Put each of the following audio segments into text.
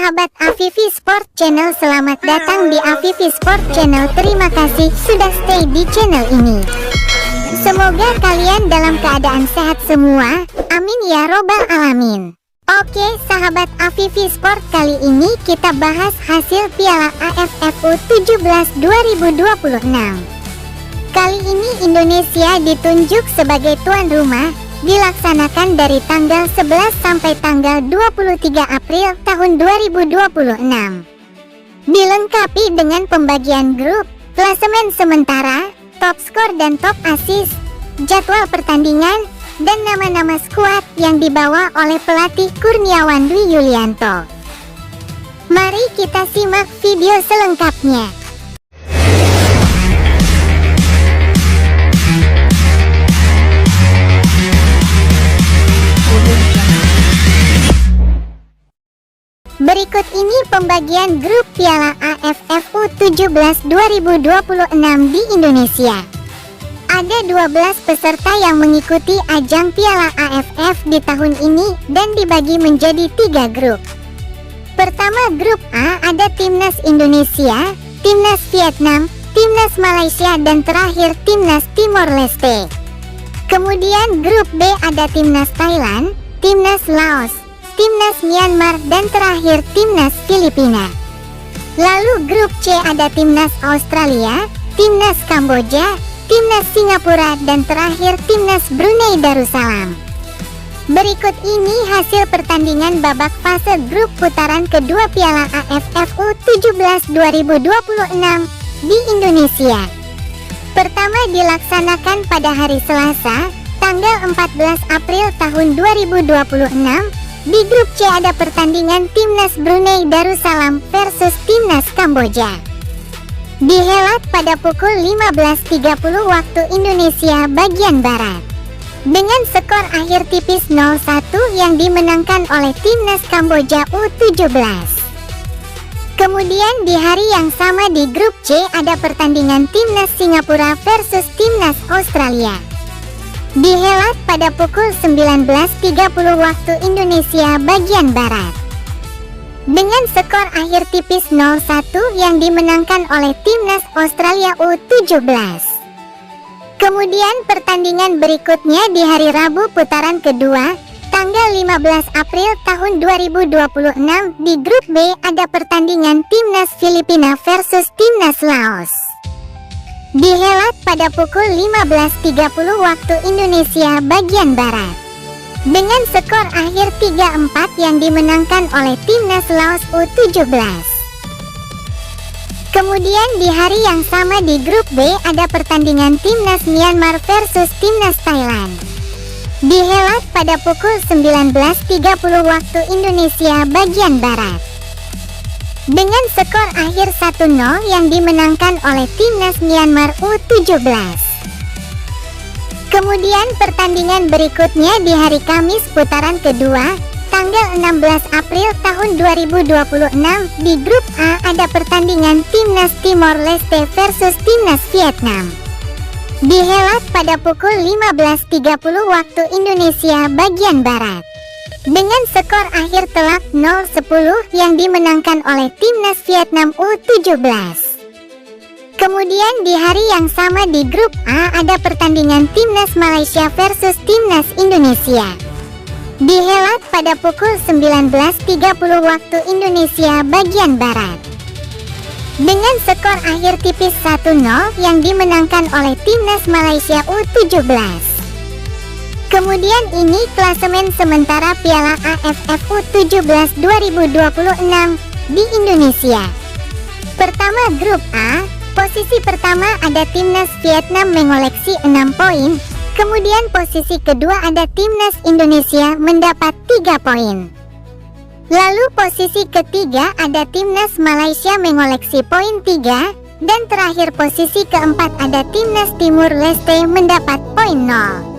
Sahabat Afifi Sport Channel, selamat datang di Afifi Sport Channel. Terima kasih sudah stay di channel ini. Semoga kalian dalam keadaan sehat semua, amin ya robbal alamin. Oke sahabat Afifi Sport, kali ini kita bahas hasil Piala AFF U17 2026. Kali ini Indonesia ditunjuk sebagai tuan rumah, dilaksanakan dari tanggal 11 sampai tanggal 23 April tahun 2026. Dilengkapi dengan pembagian grup, klasemen sementara, top skor dan top assist, jadwal pertandingan, dan nama-nama skuad yang dibawa oleh pelatih Kurniawan Dwi Yulianto. Mari kita simak video selengkapnya. Berikut ini pembagian grup Piala AFF U17 2026 di Indonesia. Ada 12 peserta yang mengikuti ajang Piala AFF di tahun ini dan dibagi menjadi 3 grup. Pertama, grup A ada Timnas Indonesia, Timnas Vietnam, Timnas Malaysia, dan terakhir Timnas Timor Leste. Kemudian grup B ada Timnas Thailand, Timnas Laos, Timnas Myanmar, dan terakhir Timnas Filipina. Lalu grup C ada Timnas Australia, Timnas Kamboja, Timnas Singapura, dan terakhir Timnas Brunei Darussalam. Berikut ini hasil pertandingan babak fase grup putaran kedua Piala AFF U17 2026 di Indonesia. Pertama dilaksanakan pada hari Selasa, tanggal 14 April tahun 2026. Di grup C ada pertandingan Timnas Brunei Darussalam versus Timnas Kamboja. Dihelat pada pukul 15.30 waktu Indonesia bagian Barat. Dengan skor akhir tipis 0-1 yang dimenangkan oleh Timnas Kamboja U17. Kemudian di hari yang sama di grup C ada pertandingan Timnas Singapura versus Timnas Australia. Dihelat pada pukul 19.30 waktu Indonesia bagian Barat. Dengan skor akhir tipis 0-1 yang dimenangkan oleh Timnas Australia U17. Kemudian pertandingan berikutnya di hari Rabu putaran kedua, tanggal 15 April tahun 2026 di grup B ada pertandingan Timnas Filipina versus Timnas Laos. Dihelat pada pukul 15.30 waktu Indonesia bagian Barat. Dengan skor akhir 3-4 yang dimenangkan oleh Timnas Laos U17. Kemudian di hari yang sama di grup B ada pertandingan Timnas Myanmar versus Timnas Thailand. Dihelat pada pukul 19.30 waktu Indonesia bagian Barat. Dengan skor akhir 1-0 yang dimenangkan oleh Timnas Myanmar U17. Kemudian pertandingan berikutnya di hari Kamis putaran kedua, tanggal 16 April tahun 2026 di grup A ada pertandingan Timnas Timor Leste versus Timnas Vietnam. Dihelat pada pukul 15.30 waktu Indonesia bagian Barat. Dengan skor akhir telak 0-10 yang dimenangkan oleh Timnas Vietnam U17. Kemudian di hari yang sama di grup A ada pertandingan Timnas Malaysia versus Timnas Indonesia. Dihelat pada pukul 19.30 waktu Indonesia bagian Barat. Dengan skor akhir tipis 1-0 yang dimenangkan oleh Timnas Malaysia U17. Kemudian ini klasemen sementara Piala AFF U17 2026 di Indonesia. Pertama grup A, posisi pertama ada Timnas Vietnam mengoleksi 6 poin. Kemudian posisi kedua ada Timnas Indonesia mendapat 3 poin. Lalu posisi ketiga ada Timnas Malaysia mengoleksi poin 3. Dan terakhir posisi keempat ada Timnas Timur Leste mendapat poin 0.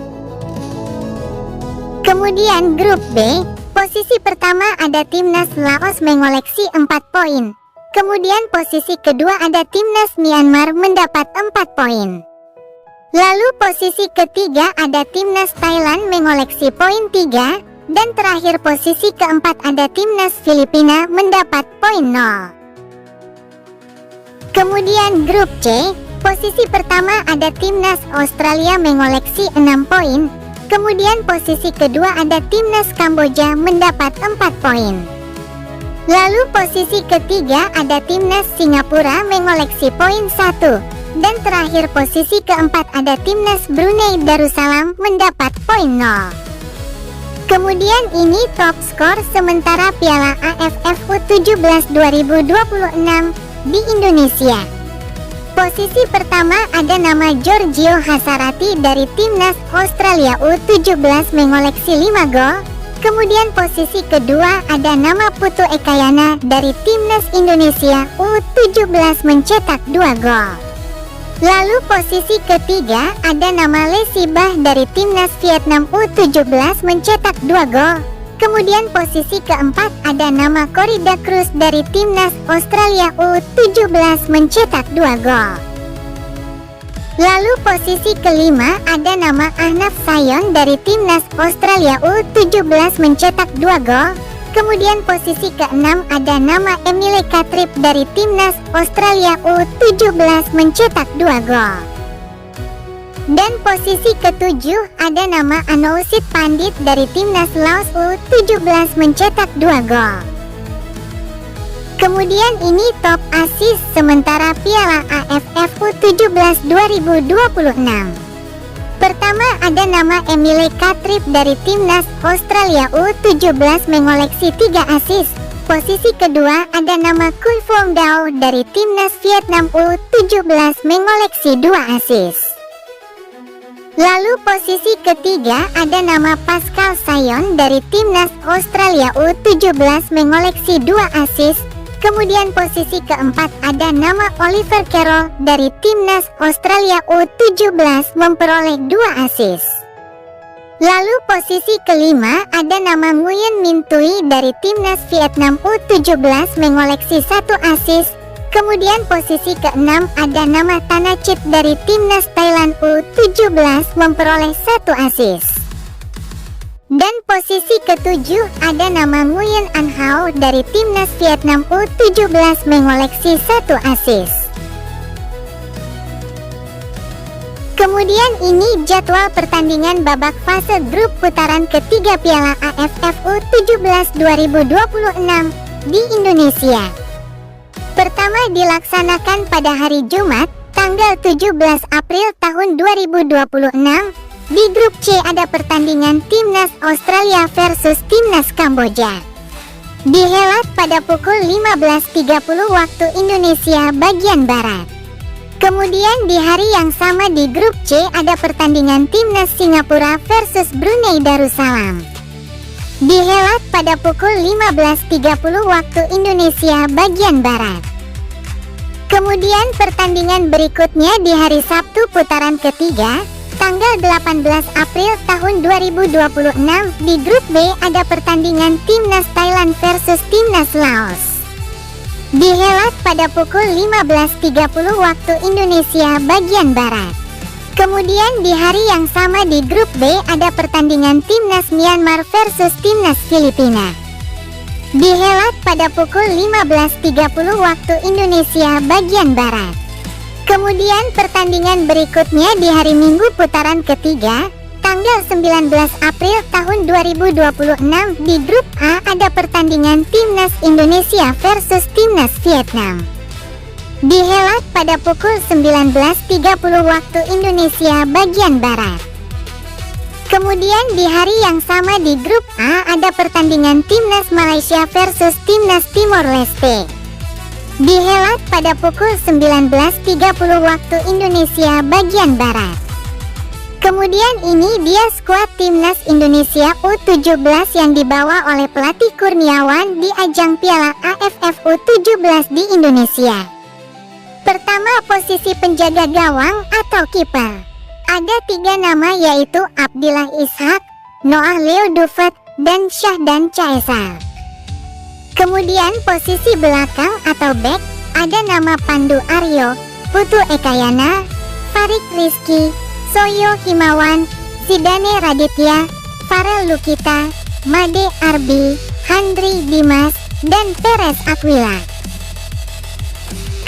Kemudian grup B, posisi pertama ada Timnas Laos mengoleksi 4 poin. Kemudian posisi kedua ada Timnas Myanmar mendapat 4 poin. Lalu posisi ketiga ada Timnas Thailand mengoleksi poin 3. Dan terakhir posisi keempat ada timnas Filipina mendapat poin 0. Kemudian grup C, posisi pertama ada timnas Australia mengoleksi 6 poin. Kemudian posisi kedua ada timnas Kamboja mendapat 4 poin. Lalu posisi ketiga ada timnas Singapura mengoleksi poin 1. Dan terakhir posisi keempat ada timnas Brunei Darussalam mendapat poin 0. Kemudian ini top skor sementara Piala AFF U17 2026 di Indonesia. Posisi pertama ada nama Giorgio Hasarati dari timnas Australia U17 mengoleksi 5 gol. Kemudian posisi kedua ada nama Putu Ekayana dari timnas Indonesia U17 mencetak 2 gol. Lalu posisi ketiga ada nama Lesibah dari timnas Vietnam U17 mencetak 2 gol. Kemudian posisi keempat ada nama Corrida Cruz dari timnas Australia U17 mencetak 2 gol. Lalu posisi kelima ada nama Ahnaf Sayon dari timnas Australia U17 mencetak 2 gol. Kemudian posisi keenam ada nama Emile Katrip dari timnas Australia U17 mencetak 2 gol. Dan posisi ketujuh ada nama Anoushid Pandit dari timnas Laos U17 mencetak 2 gol. Kemudian ini top assist sementara Piala AFF U17 2026. Pertama ada nama Emile Katrip dari timnas Australia U17 mengoleksi 3 assist. Posisi kedua ada nama Kun Phong Dao dari timnas Vietnam U17 mengoleksi 2 assist. Lalu posisi ketiga ada nama Pascal Sayon dari timnas Australia U17 mengoleksi 2 assist. Kemudian posisi keempat ada nama Oliver Carroll dari timnas Australia U17 memperoleh 2 assist. Lalu posisi kelima ada nama Nguyen Minh Thuy dari timnas Vietnam U17 mengoleksi 1 assist. Kemudian posisi keenam ada nama Thanachit dari timnas Thailand U17 memperoleh 1 assist. Dan posisi ketujuh ada nama Nguyen An Hao dari timnas Vietnam U17 mengoleksi 1 assist. Kemudian ini jadwal pertandingan babak fase grup putaran ketiga Piala AFF U17 2026 di Indonesia. Pertama dilaksanakan pada hari Jumat, tanggal 17 April tahun 2026. Di grup C ada pertandingan timnas Australia versus timnas Kamboja. Dihelat pada pukul 15.30 waktu Indonesia bagian Barat. Kemudian di hari yang sama di grup C ada pertandingan timnas Singapura versus Brunei Darussalam. Dihelat pada pukul 15.30 waktu Indonesia bagian Barat. Kemudian pertandingan berikutnya di hari Sabtu putaran ketiga, tanggal 18 April tahun 2026 di grup B ada pertandingan timnas Thailand versus timnas Laos. Dihelat pada pukul 15.30 waktu Indonesia bagian Barat. Kemudian di hari yang sama di grup B ada pertandingan timnas Myanmar versus timnas Filipina. Dihelat pada pukul 15.30 waktu Indonesia bagian Barat. Kemudian pertandingan berikutnya di hari Minggu putaran ketiga, tanggal 19 April tahun 2026 di grup A ada pertandingan timnas Indonesia versus timnas Vietnam. Dihelat pada pukul 19.30 waktu Indonesia bagian Barat. Kemudian di hari yang sama di grup A ada pertandingan timnas Malaysia versus timnas Timor Leste. Dihelat pada pukul 19.30 waktu Indonesia bagian Barat. Kemudian ini dia skuad timnas Indonesia U17 yang dibawa oleh pelatih Kurniawan di ajang Piala AFF U17 di Indonesia. Pertama, posisi penjaga gawang atau kiper. Ada 3 nama yaitu Abdillah Ishak, Noah Leo Dufet, dan Syahdan Caesar. Kemudian posisi belakang atau back ada nama Pandu Aryo, Putu Ekayana, Farik Rizky, Soyo Himawan, Zidane Raditya, Farel Lukita, Made Arbi, Handri Dimas, dan Teres Aquila.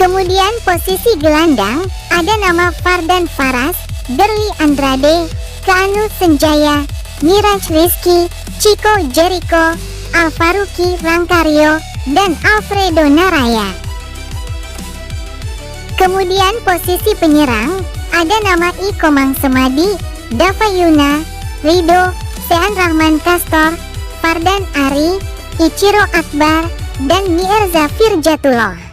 Kemudian posisi gelandang ada nama Fardan Faras, Derly Andrade, Keanu Senjaya, Miraj Rizky, Chico Jericho, Alvaruki Rangkario, dan Alfredo Naraya. Kemudian posisi penyerang ada nama I Komang Semadi, Dava Yuna, Rido, Sean Rahman Kastor, Fardan Ari, Ichiro Akbar, dan Mirza Firjatullah.